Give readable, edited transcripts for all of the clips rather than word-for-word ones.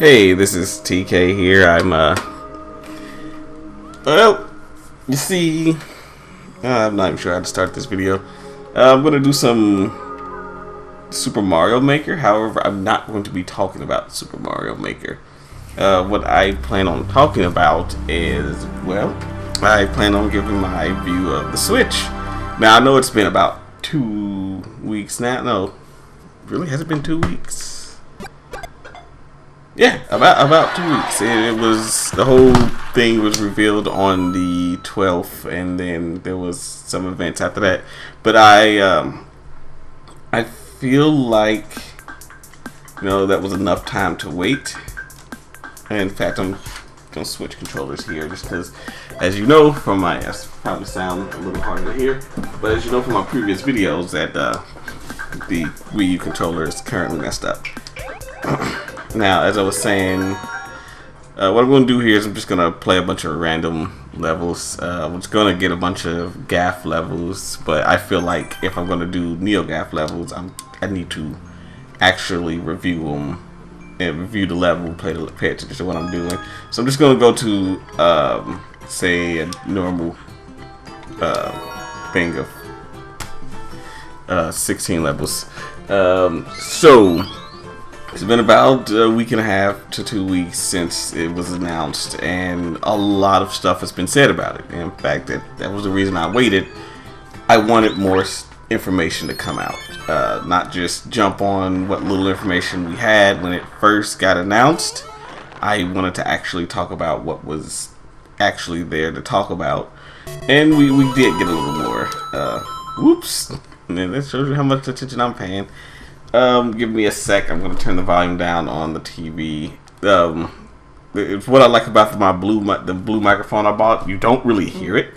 Hey, this is TK here. Well, you see, I'm not even sure how to start this video. I'm gonna do some Super Mario Maker. However, I'm not going to be talking about Super Mario Maker. What I plan on talking about is, well, I plan on giving my view of the Switch. Now, I know it's been about 2 weeks now. No, really, has it been 2 weeks? Yeah, about 2 weeks. It was, the whole thing was revealed on the 12th, and then there was some events after that. But I feel like, that was enough time to wait. And in fact, I'm gonna switch controllers here just because, as you know from my, that's probably sound a little harder to hear, but as you know from my previous videos that the Wii U controller is currently messed up. Now, as I was saying, what I'm going to do here is I'm just going to play a bunch of random levels. I'm just going to get a bunch of GAF levels, but I feel like if I'm going to do NeoGAF levels, I need to actually review them and review the level, pay attention to what I'm doing. So I'm just going to go to, say, a normal thing of 16 levels. So it's been about a week and a half to 2 weeks since it was announced, and a lot of stuff has been said about it. In fact, that was the reason I waited. I wanted more information to come out, not just jump on what little information we had when it first got announced. I wanted to actually talk about what was actually there to talk about, and we did get a little more. Whoops! And that shows you how much attention I'm paying. Give me a sec. I'm going to turn the volume down on the TV. It's what I like about the blue microphone I bought. You don't really hear it.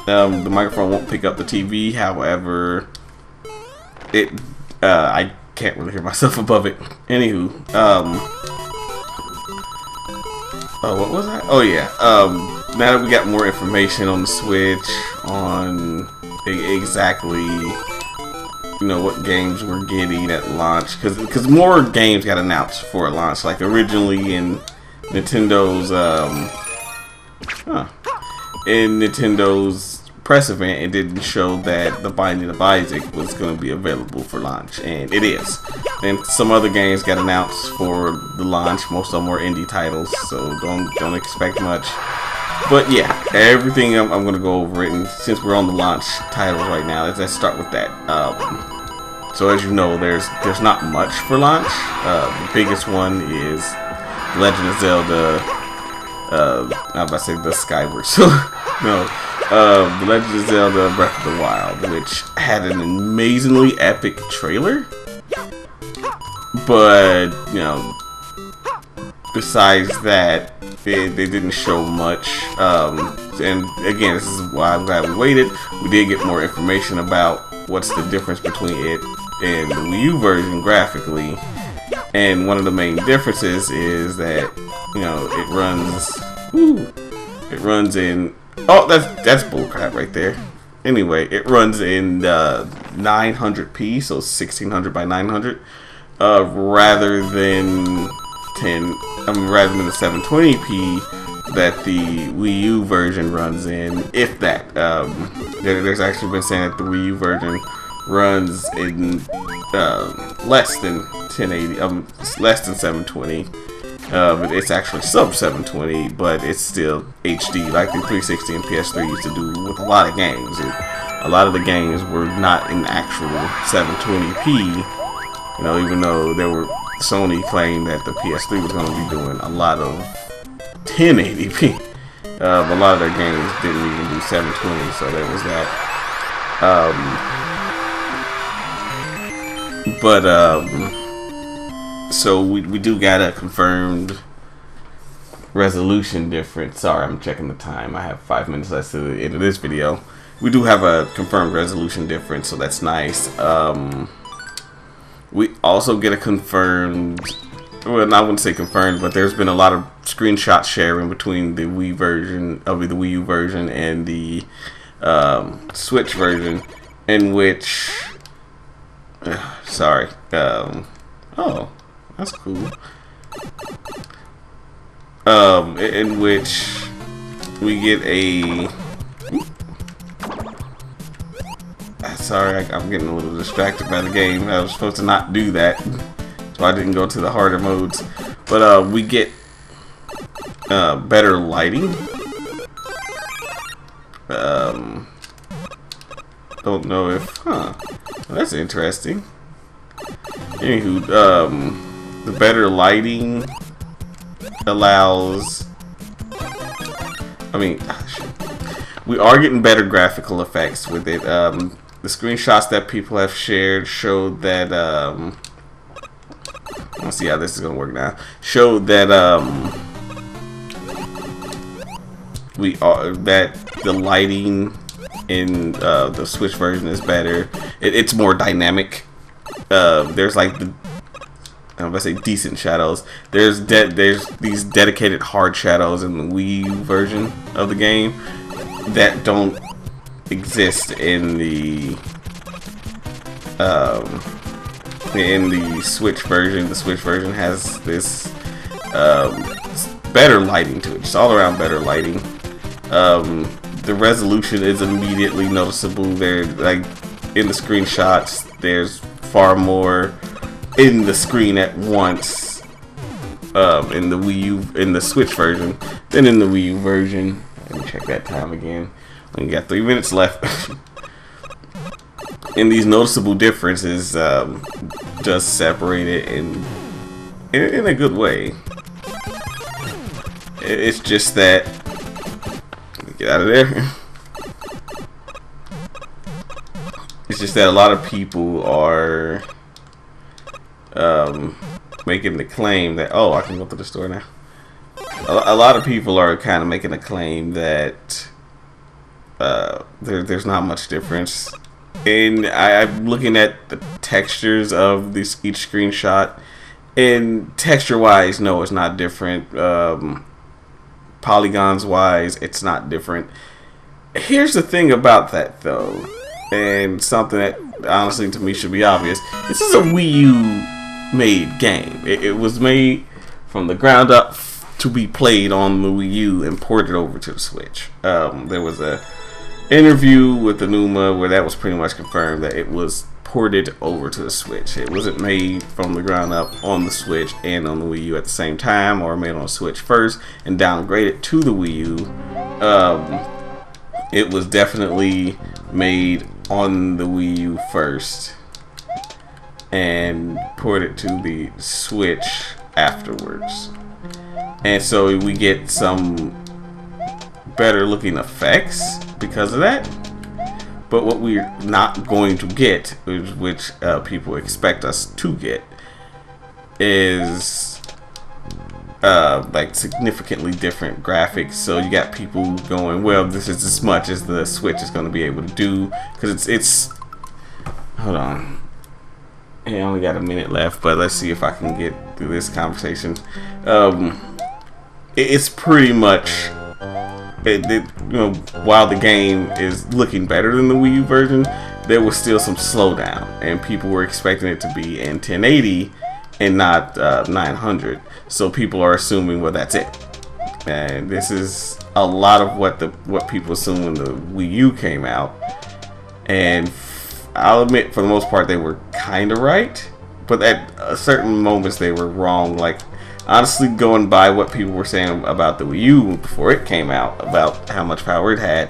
The microphone won't pick up the TV. However, I can't really hear myself above it. Anywho, what was that? Oh yeah. Now that we got more information on the Switch, on exactly, what games we're getting at launch, because more games got announced for launch. Like originally in Nintendo's press event, it didn't show that The Binding of Isaac was going to be available for launch, and it is. And some other games got announced for the launch. Most of them were indie titles, so don't expect much. But yeah, everything I'm going to go over it, and since we're on the launch titles right now, let's start with that. So as you know, there's not much for launch. The biggest one is Legend of Zelda. I'm about to say the Skyward Sword. No, The Legend of Zelda Breath of the Wild, which had an amazingly epic trailer. But besides that, they didn't show much. And again, this is why I'm glad we waited. We did get more information about what's the difference between it and the Wii U version graphically. And one of the main differences is that it runs in, oh, that's bullcrap right there. Anyway, it runs in 900p, so 1600 by 900, rather than the 720p that the Wii U version runs in. If that, there's actually been saying that the Wii U version runs in less than 1080, less than 720. But it's actually sub 720, but it's still HD, like the 360 and PS3 used to do with a lot of games. A lot of the games were not in actual 720p, even though Sony claimed that the PS3 was going to be doing a lot of 1080p. A lot of their games didn't even do 720, so there was that. So we do got a confirmed resolution difference. Sorry, I'm checking the time. I have 5 minutes left to the end of this video. We do have a confirmed resolution difference, so that's nice. We also get a confirmed, well, I wouldn't say confirmed, but there's been a lot of screenshot sharing between the Wii version of the Wii U version and the Switch version, in which sorry, oh, that's cool. in which we get a. Sorry, I'm getting a little distracted by the game. I was supposed to not do that, so I didn't go to the harder modes. But we get better lighting. Don't know if, that's interesting. Anywho, the better lighting allows. We are getting better graphical effects with it. The screenshots that people have shared showed that let's see how this is gonna work now. Showed that that the lighting in the Switch version is better. It's more dynamic. There's like I'm gonna say decent shadows. There's these dedicated hard shadows in the Wii U version of the game that don't exist in the Switch version. The Switch version has this better lighting to it. Just all around better lighting. The resolution is immediately noticeable. There, like in the screenshots, there's far more in the screen at once in the Switch version than in the Wii U version. Let me check that time again. We got 3 minutes left. And these noticeable differences just separate it in a good way. It's just that. Get out of there. It's just that a lot of people are making the claim that, oh, I can go to the store now. A lot of people are kind of making a claim that there's not much difference. And I'm looking at the textures of each screenshot, and texture-wise, no, it's not different. Polygons-wise, it's not different. Here's the thing about that, though, and something that honestly to me should be obvious. This is a Wii U-made game. It was made from the ground up to be played on the Wii U and ported over to the Switch. There was a interview with Aonuma where that was pretty much confirmed that it was ported over to the Switch. It wasn't made from the ground up on the Switch and on the Wii U at the same time, or made on the Switch first and downgraded to the Wii U. It was definitely made on the Wii U first and ported to the Switch afterwards. And so we get some better looking effects because of that. But what we're not going to get, which people expect us to get, is like significantly different graphics. So you got people going, well, this is as much as the Switch is going to be able to do, because it's hold on, I only got a minute left, but let's see if I can get through this conversation. It's pretty much while the game is looking better than the Wii U version, there was still some slowdown, and people were expecting it to be in 1080 and not 900. So people are assuming, well, that's it. And this is a lot of what people assumed when the Wii U came out. And I'll admit, for the most part, they were kind of right, but at certain moments they were wrong. Like, honestly, going by what people were saying about the Wii U before it came out, about how much power it had,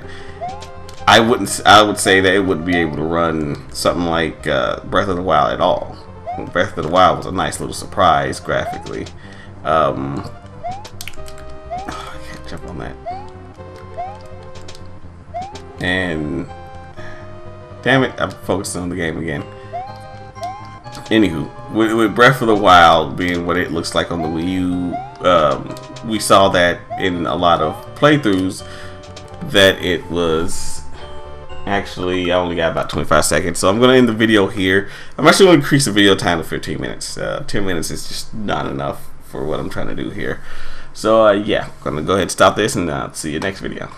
I would say that it wouldn't be able to run something like Breath of the Wild at all. Breath of the Wild was a nice little surprise graphically. I can't jump on that. And damn it, I'm focusing on the game again. Anywho, with Breath of the Wild being what it looks like on the Wii U, we saw that in a lot of playthroughs that it was actually, I only got about 25 seconds, so I'm going to end the video here. I'm actually going to increase the video time to 15 minutes. 10 minutes is just not enough for what I'm trying to do here. So yeah, I'm going to go ahead and stop this, and see you next video.